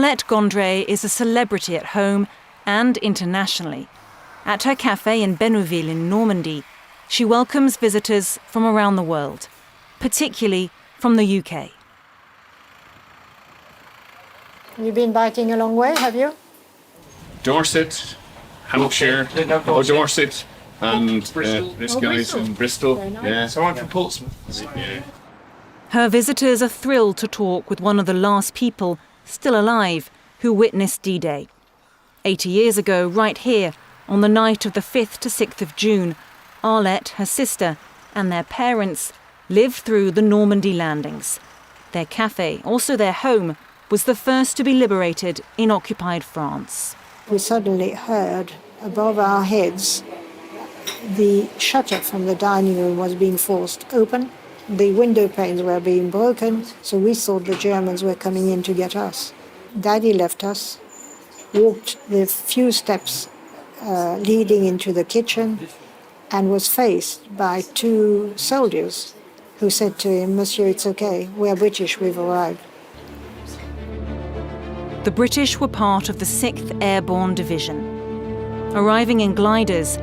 Arlette Gondry is a celebrity at home and internationally. At her cafe in Bénouville in Normandy, she welcomes visitors from around the world, particularly from the UK. You've been biking a long way, have you? Dorset, Hampshire, Dorset, and this guy's in Bristol. Nice. Yeah, so I'm from Portsmouth. Yeah. Her visitors are thrilled to talk with one of the last people still alive who witnessed D-Day. 80 years ago, right here, on the night of the 5th to 6th of June, Arlette, her sister, and their parents lived through the Normandy landings. Their cafe, also their home, was the first to be liberated in occupied France. We suddenly heard above our heads the shutter from the dining room was being forced open. The window panes were being broken, so we thought the Germans were coming in to get us. Daddy left us, walked the few steps leading into the kitchen, and was faced by two soldiers who said to him, "Monsieur, it's okay, we're British, we've arrived." The British were part of the 6th Airborne Division. Arriving in gliders,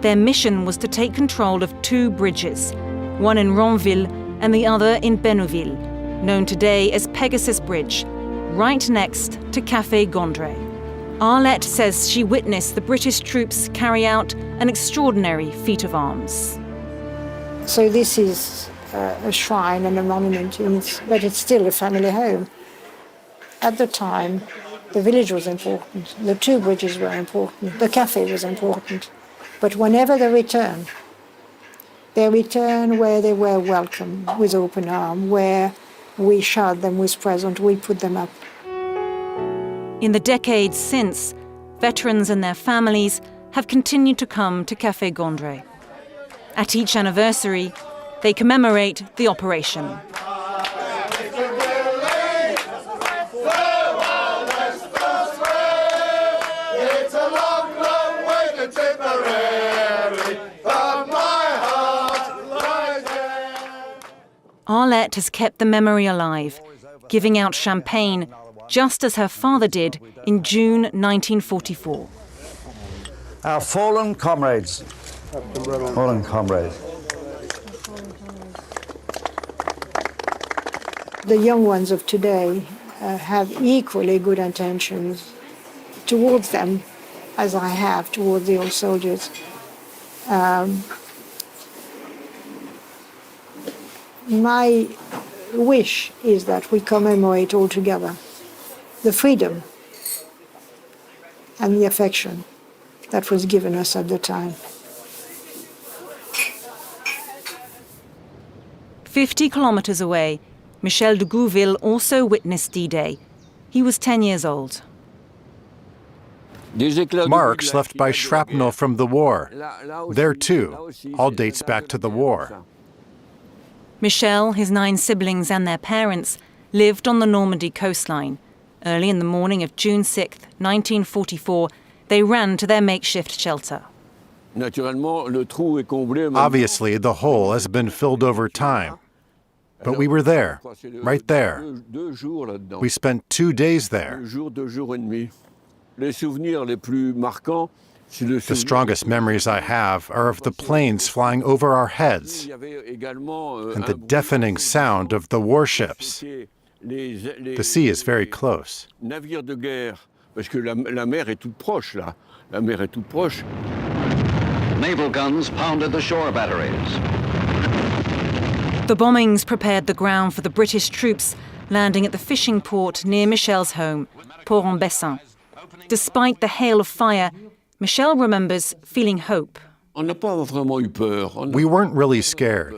their mission was to take control of two bridges, one in Ronville and the other in Bénouville, known today as Pegasus Bridge, right next to Café Gondry. Arlette says she witnessed the British troops carry out an extraordinary feat of arms. So this is a shrine and a monument, but it's still a family home. At the time, the village was important, the two bridges were important, the cafe was important. But whenever they returned where they were welcome with open arms, where we showered them with presents, we put them up. In the decades since, veterans and their families have continued to come to Café Gondry. At each anniversary, they commemorate the operation. Arlette has kept the memory alive, giving out champagne, just as her father did in June 1944. Our fallen comrades. Fallen comrades. The young ones of today have equally good intentions towards them as I have towards the old soldiers. My wish is that we commemorate all together the freedom and the affection that was given us at the time. 50 kilometers away, Michel de Gouville also witnessed D-Day. He was 10 years old. Marks left by shrapnel from the war. There too, all dates back to the war. Michel, his 9 siblings and their parents lived on the Normandy coastline. Early in the morning of June 6, 1944, they ran to their makeshift shelter. Obviously, the hole has been filled over time. But we were there, right there. We spent 2 days there. The strongest memories I have are of the planes flying over our heads and the deafening sound of the warships. The sea is very close. Naval guns pounded the shore batteries. The bombings prepared the ground for the British troops landing at the fishing port near Michel's home, Port-en-Bessin. Despite the hail of fire, Michel remembers feeling hope. We weren't really scared.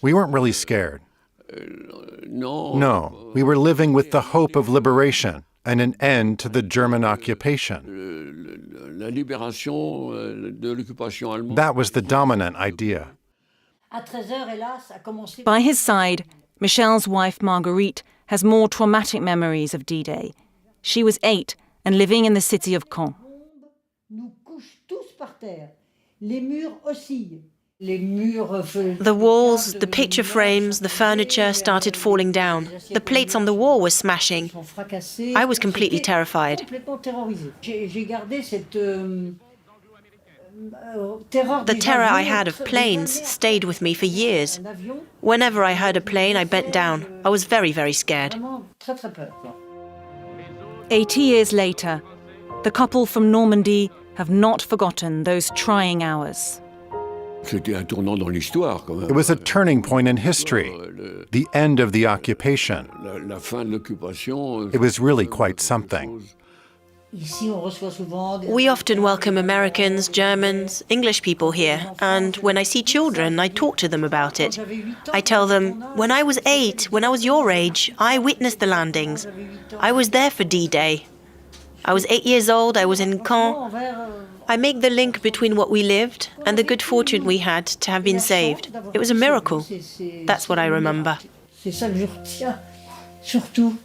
We weren't really scared. No, we were living with the hope of liberation and an end to the German occupation. That was the dominant idea. By his side, Michel's wife Marguerite has more traumatic memories of D-Day. She was 8 and living in the city of Caen. The walls, the picture frames, the furniture started falling down. The plates on the wall were smashing. I was completely terrified. The terror I had of planes stayed with me for years. Whenever I heard a plane, I bent down. I was very, very scared. 80 years later, the couple from Normandy have not forgotten those trying hours. It was a turning point in history, the end of the occupation. It was really quite something. We often welcome Americans, Germans, English people here, and when I see children, I talk to them about it. I tell them, when I was 8, when I was your age, I witnessed the landings. I was there for D-Day. I was 8 years old, I was in Caen. I make the link between what we lived and the good fortune we had to have been saved. It was a miracle. That's what I remember. C'est ça que je retiens, surtout.